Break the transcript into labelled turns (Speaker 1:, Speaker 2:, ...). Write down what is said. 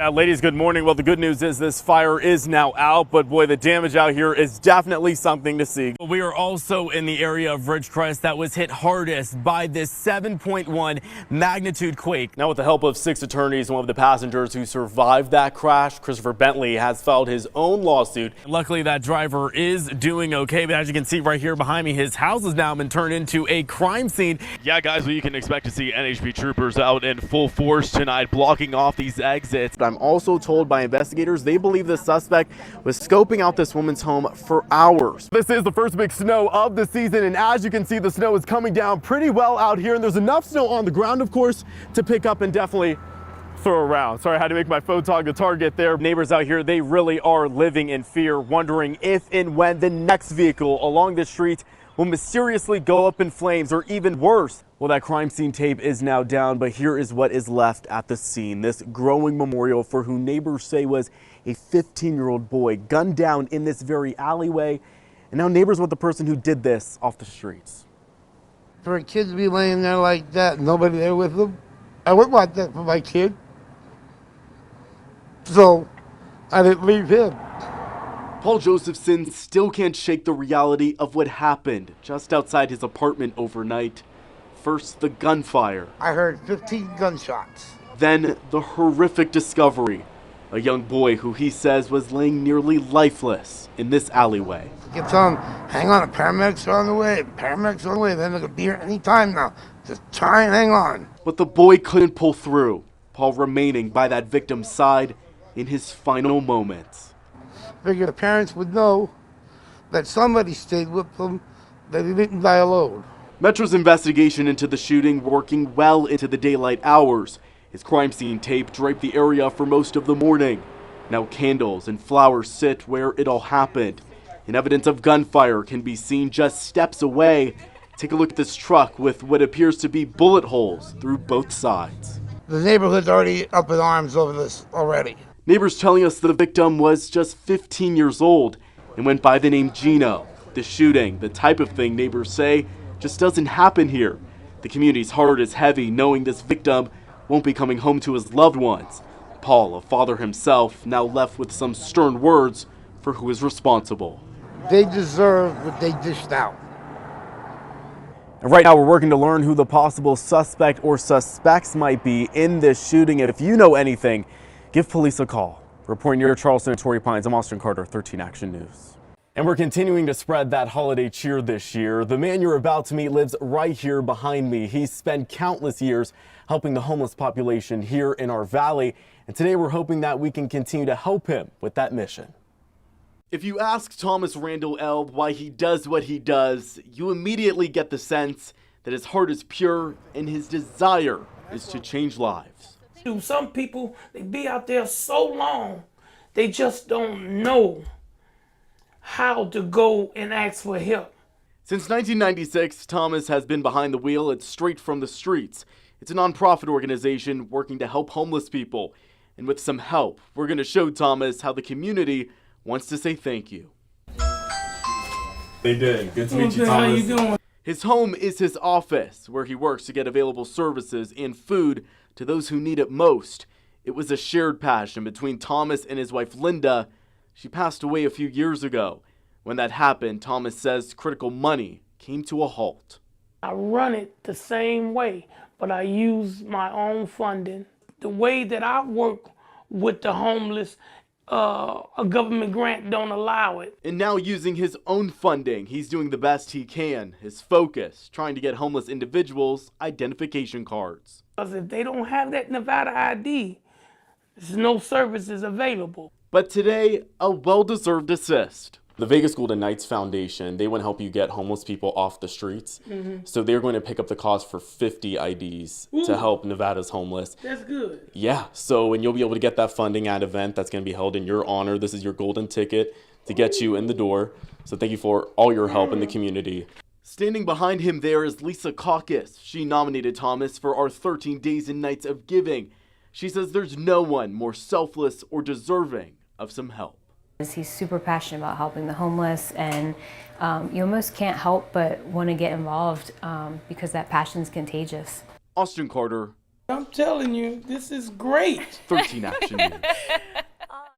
Speaker 1: Ladies, good morning. Well, the good news is this fire is now out, but boy, the damage out here is definitely something to see. We are also in the area of Ridgecrest that was hit hardest by this 7.1 magnitude quake. Now, with the help of 6 attorneys and one of the passengers who survived that crash, Christopher Bentley has filed his own lawsuit. Luckily, that driver is doing okay, but as you can see right here behind me, his house has now been turned into a crime scene. Yeah, guys, well, you can expect to see NHP troopers out in full force tonight, blocking off these exits. I'm also told by investigators they believe the suspect was scoping out this woman's home for hours. This is the first big snow of the season, and as you can see, the snow is coming down pretty well out here, and there's enough snow on the ground, of course, to pick up and definitely throw around. Sorry, I had to make my photog the target there. Neighbors out here, they really are living in fear, wondering if and when the next vehicle along the street will mysteriously go up in flames, or even worse. Well, that crime scene tape is now down, but here is what is left at the scene. This growing memorial for who neighbors say was a 15-year-old boy gunned down in this very alleyway. And now neighbors want the person who did this off the streets.
Speaker 2: For a kid to be laying there like that, nobody there with them, I wouldn't want that for my kid. So I didn't leave him.
Speaker 1: Paul Josephson still can't shake the reality of what happened just outside his apartment overnight. First, the gunfire.
Speaker 2: I heard 15 gunshots.
Speaker 1: Then, the horrific discovery. A young boy who he says was laying nearly lifeless in this alleyway.
Speaker 2: I kept telling him, hang on, the paramedics are on the way, paramedics are on the way, they're going to be here any time now. Just try and hang on.
Speaker 1: But the boy couldn't pull through, Paul remaining by that victim's side in his final moments.
Speaker 2: Figured the parents would know that somebody stayed with them, that he didn't die alone.
Speaker 1: Metro's investigation into the shooting working well into the daylight hours. His crime scene tape draped the area for most of the morning. Now candles and flowers sit where it all happened, and evidence of gunfire can be seen just steps away. Take a look at this truck with what appears to be bullet holes through both sides.
Speaker 2: The neighborhood's already up in arms over this already.
Speaker 1: Neighbors telling us the victim was just 15 years old and went by the name Gino. The shooting, the type of thing neighbors say, just doesn't happen here. The community's heart is heavy knowing this victim won't be coming home to his loved ones. Paul, a father himself, now left with some stern words for who is responsible.
Speaker 2: They deserve what they dished out.
Speaker 1: And right now we're working to learn who the possible suspect or suspects might be in this shooting. If you know anything, give police a call. Reporting near Charleston and Torrey Pines, I'm Austin Carter, 13 Action News. And we're continuing to spread that holiday cheer this year. The man you're about to meet lives right here behind me. He's spent countless years helping the homeless population here in our valley. And today we're hoping that we can continue to help him with that mission. If you ask Thomas Randall Elb why he does what he does, you immediately get the sense that his heart is pure and his desire is to change lives.
Speaker 3: Some people, they be out there so long, they just don't know how to go and ask for help.
Speaker 1: Since 1996, Thomas has been behind the wheel at Straight from the Streets. It's a nonprofit organization working to help homeless people. And with some help, we're going to show Thomas how the community wants to say thank you. They did. Good to meet you, Thomas.
Speaker 3: How you doing?
Speaker 1: His home is his office, where he works to get available services and food to those who need it most. It was a shared passion between Thomas and his wife, Linda. She passed away a few years ago. When that happened, Thomas says critical money came to a halt.
Speaker 3: I run it the same way, but I use my own funding. The way that I work with the homeless, a government grant don't allow it.
Speaker 1: And now using his own funding, he's doing the best he can. His focus, trying to get homeless individuals identification cards.
Speaker 3: Because if they don't have that Nevada ID, there's no services available.
Speaker 1: But today, a well-deserved assist. The Vegas Golden Knights Foundation, they want to help you get homeless people off the streets. So they're going to pick up the cost for 50 IDs to help Nevada's homeless.
Speaker 3: That's good.
Speaker 1: Yeah, so and you'll be able to get that funding at an event that's going to be held in your honor. This is your golden ticket to get you in the door. So thank you for all your help in the community. Standing behind him there is Lisa Caucus. She nominated Thomas for our 13 Days and Nights of Giving. She says there's no one more selfless or deserving of some help.
Speaker 4: He's super passionate about helping the homeless, and you almost can't help but want to get involved because that passion is contagious.
Speaker 1: Austin Carter,
Speaker 3: I'm telling you, this is great.
Speaker 1: 13 Action News.